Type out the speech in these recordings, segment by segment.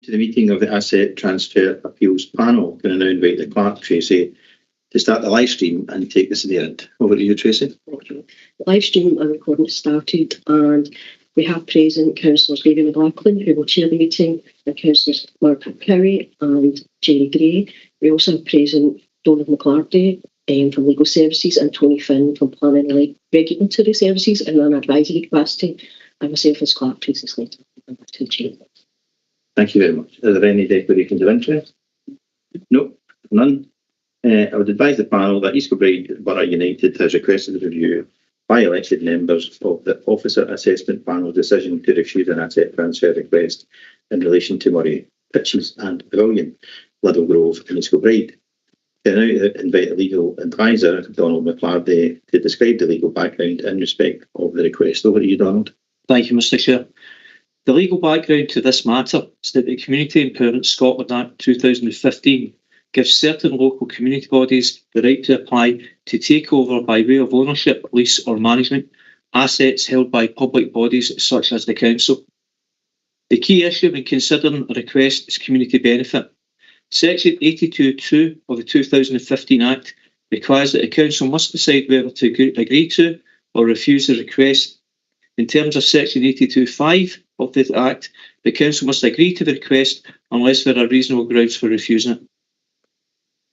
To the meeting of the Asset Transfer Appeals Panel. Can I now invite the clerk, Tracy, to start the live stream and take this to the end. Over to you, Tracy. Okay. The live stream and recording started, and we have present Councillors David McLaughlin, who will chair the meeting, and Councillors Mark Curry and Jerry Gray. We also have present Donald McClarty from Legal Services and Tony Finn from Planning and Regulatory Services in an advisory capacity, and myself as clerk, Tracy Slater. To the chair. Thank you very much. Are there any declarations of interest? No, none. I would advise the panel that East Kilbride Borough United has requested a review by elected members of the Officer Assessment Panel's decision to refuse an asset transfer request in relation to Murray Pitches and Pavilion, Liddell Grove in East Kilbride. I now invite the legal advisor, Donald McClarty, to describe the legal background in respect of the request. Over to you, Donald. Thank you, Mr. Chair. The legal background to this matter is that the Community Empowerment Scotland Act 2015 gives certain local community bodies the right to apply to take over by way of ownership, lease or management assets held by public bodies such as the Council. The key issue when considering a request is community benefit. Section 82(2) of the 2015 Act requires that the Council must decide whether to agree to or refuse the request. In terms of Section 82(5) of the Act, the Council must agree to the request unless there are reasonable grounds for refusing it.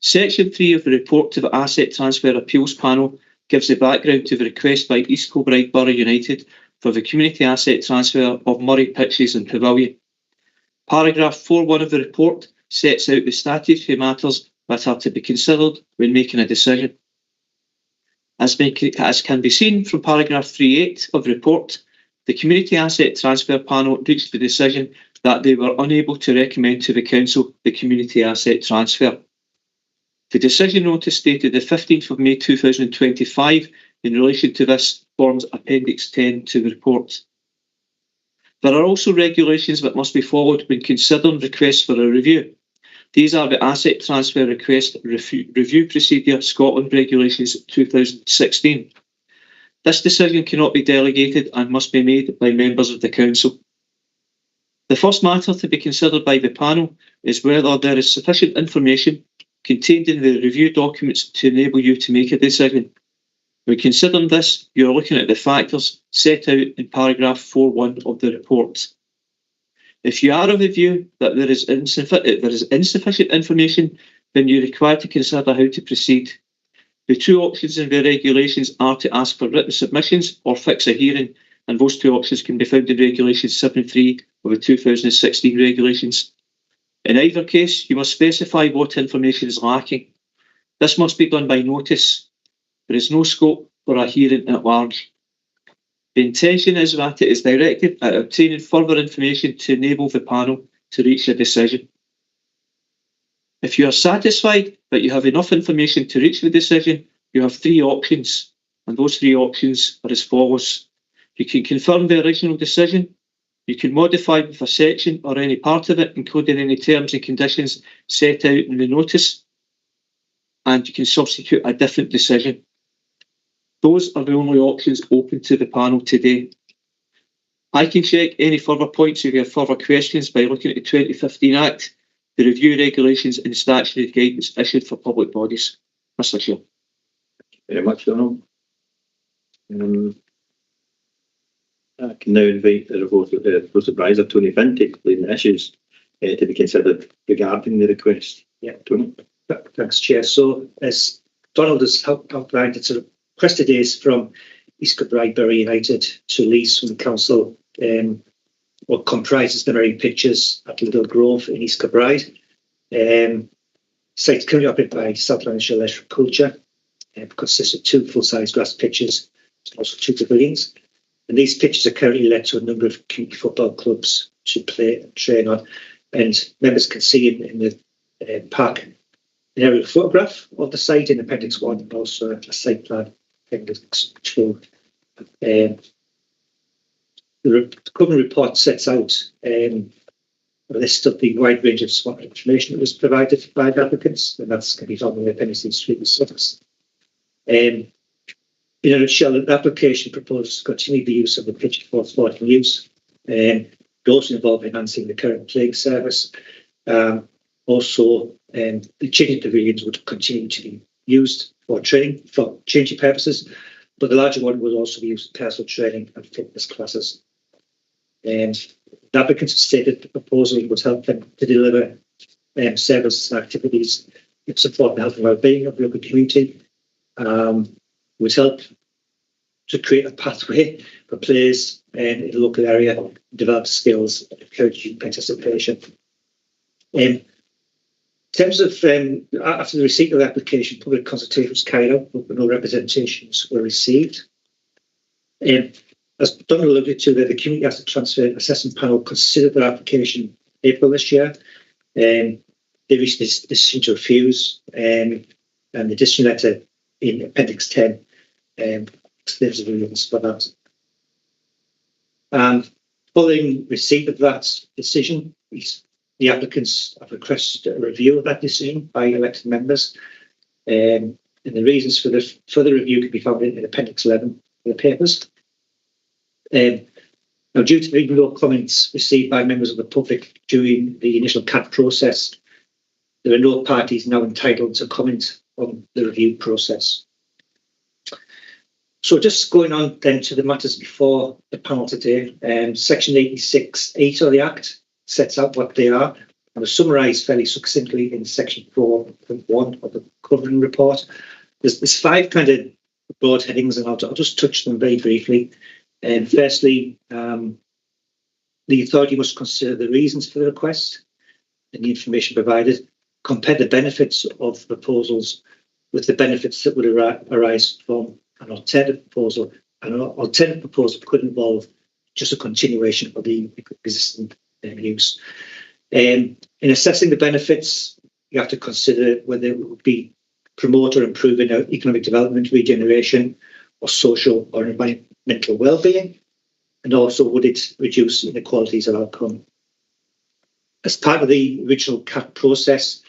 Section 3 of the report to the Asset Transfer Appeals Panel gives the background to the request by East Kilbride Borough United for the community asset transfer of Murray Pitches and Pavilion. Paragraph 4.1 of the report sets out the statutory matters that are to be considered when making a decision. As can be seen from paragraph 3.8 of the report, the Community Asset Transfer Panel reached the decision that they were unable to recommend to the Council the community asset transfer. The decision notice dated the 15th of May 2025 in relation to this forms Appendix 10 to the report. There are also regulations that must be followed when considering requests for a review. These are the Asset Transfer Request Review Procedure Scotland Regulations 2016. This decision cannot be delegated and must be made by members of the Council. The first matter to be considered by the panel is whether there is sufficient information contained in the review documents to enable you to make a decision. When considering this, you are looking at the factors set out in paragraph 4.1 of the report. If you are of the view that there is insufficient information, then you are required to consider how to proceed. The two options in the regulations are to ask for written submissions or fix a hearing, and those two options can be found in Regulation 7.3 of the 2016 regulations. In either case, you must specify what information is lacking. This must be done by notice. There is no scope for a hearing at large. The intention is that it is directed at obtaining further information to enable the panel to reach a decision. If you are satisfied that you have enough information to reach the decision, you have three options, and those three options are as follows. You can confirm the original decision, you can modify with a section or any part of it, including any terms and conditions set out in the notice, and you can substitute a different decision. Those are the only options open to the panel today. I can check any further points if you have further questions by looking at the 2015 Act, the review regulations and statutory guidance issued for public bodies. Mr. Chair. Thank you very much, Donald. I can now invite the report advisor, Tony Finn, to explain the issues to be considered regarding the request. Yeah, Tony. Thanks, Chair. So, as Donald has outlined, it's a request today is from East Kilbride Borough United to lease from the Council what comprises the Murray Pitches at Liddell Grove in East Kilbride. Site currently operated by South Lanarkshire Leisure Culture, consists of two full-size grass pitches and also two pavilions. And these pitches are currently let to a number of community football clubs to play and train on. And members can see in the park an aerial photograph of the site in Appendix 1 and also a site plan Appendix 2. The Covenant report sets out a list of the wide range of SWOT information that was provided by the applicants, and that's going to be found in the Appendices 3 and 6. In a nutshell, the application proposes to continue the use of the pitch for sporting use. It also involved enhancing the current playing service. Also, the changing pavilions would continue to be used for training, for changing purposes, but the larger one would also be used for personal training and fitness classes. The applicants stated the proposal would help them to deliver services and activities that support the health and well-being of the local community, would help to create a pathway for players in the local area, develop skills, and encourage youth participation. In terms of after the receipt of the application, public consultation was carried out, but no representations were received. As Donald alluded to, the Community Asset Transfer Assessment Panel considered their application in April this year. They reached this decision to refuse, and the decision letter in Appendix 10 explains the reasons for that. Following receipt of that decision, the applicants have requested a review of that decision by elected members, and the reasons for the further review can be found in Appendix 11 of the papers. Now, due to the no comments received by members of the public during the initial CAT process, there are no parties now entitled to comment on the review process. So just going on then to the matters before the panel today, Section 86(8) of the Act sets out what they are and are summarised fairly succinctly in Section 4.1 of the covering report. There's 5 kind of broad headings, and I'll just touch them very briefly. Firstly, the authority must consider the reasons for the request and the information provided, compare the benefits of proposals with the benefits that would arise from an alternative proposal. And an alternative proposal could involve just a continuation of the existing use. In assessing the benefits, you have to consider whether it would be promote or improve in economic development, regeneration, or social or environmental well-being, and also would it reduce inequalities of outcome. As part of the original CAT process,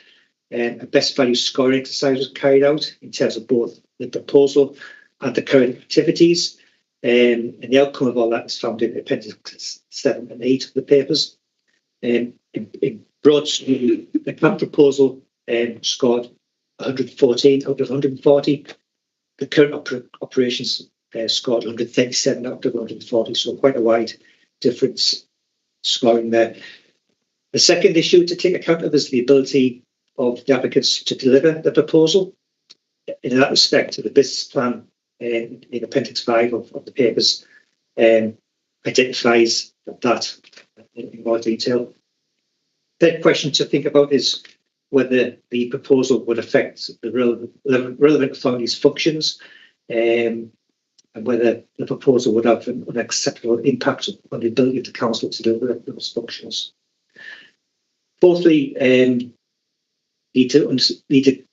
a best value scoring exercise was carried out in terms of both the proposal and the current activities, and the outcome of all that is found in Appendix 7 and 8 of the papers. In broad, the CAT proposal scored 114 out of 140. The current operations scored 137 out of 140, so quite a wide difference scoring there. The second issue to take account of is the ability of the applicants to deliver the proposal. In that respect, the business plan in Appendix 5 of the papers identifies that in more detail. Third question to think about is whether the proposal would affect the relevant authorities' functions, and whether the proposal would have an acceptable impact on the ability of the council to deliver those functions. Fourthly, need to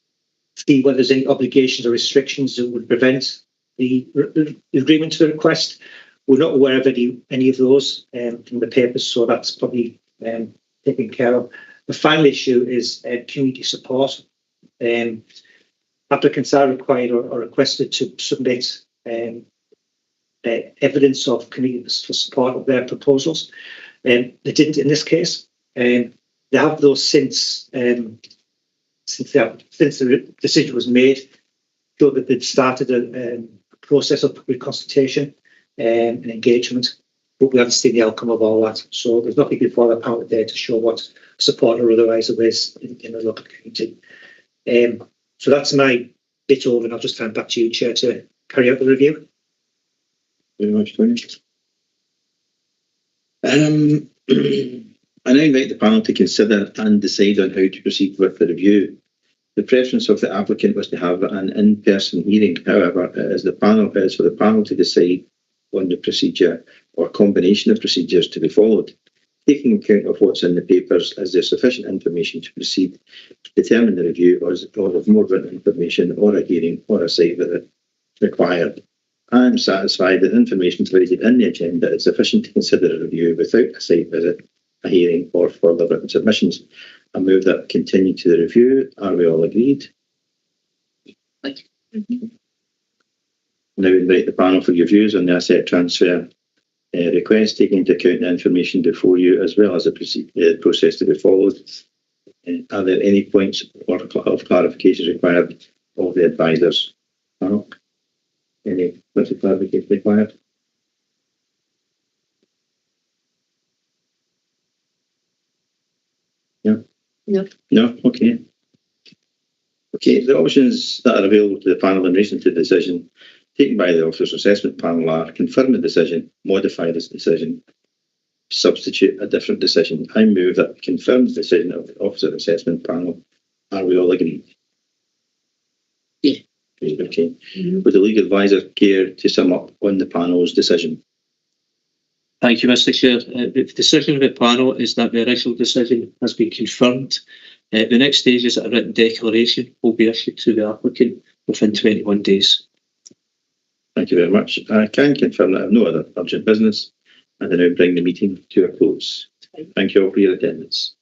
see whether there's any obligations or restrictions that would prevent the agreement to the request. We're not aware of any of those from the papers, so that's probably taken care of. The final issue is community support. Applicants are required or requested to submit evidence of community support of their proposals. They didn't in this case. They have those since the decision was made, so that they'd started a process of public consultation and engagement, but we haven't seen the outcome of all that. So there's nothing before the panel there to show what support or otherwise there is in the local community. So that's my bit over, and I'll just hand back to you, Chair, to carry out the review. Very much, Tony. I now invite the panel to consider and decide on how to proceed with the review. The preference of the applicant was to have an in-person hearing. However, it is for the panel to decide on the procedure or combination of procedures to be followed. Taking account of what's in the papers, is there sufficient information to proceed, determine the review, or is more written information or a hearing or a site visit required? I am satisfied that information provided in the agenda is sufficient to consider a review without a site visit, a hearing, or further written submissions. I move that continue to the review. Are we all agreed? Now invite the panel for your views on the asset transfer request, taking into account the information before you as well as the process to be followed. Are there any points of clarification required of the advisors? Panel? Any points of clarification required? No? No? Okay. Okay, the options that are available to the panel in relation to the decision taken by the Officers Assessment Panel are confirm the decision, modify this decision, substitute a different decision. I move that we confirm the decision of the Officer Assessment Panel. Are we all agreed? Yeah. Okay. Would the legal advisor care to sum up on the panel's decision? Thank you, Mr. Chair. The decision of the panel is that the original decision has been confirmed. The next stage is that a written declaration will be issued to the applicant within 21 days. Thank you very much. I can confirm that I have no other urgent business, and I now bring the meeting to a close. Thank you all for your attendance.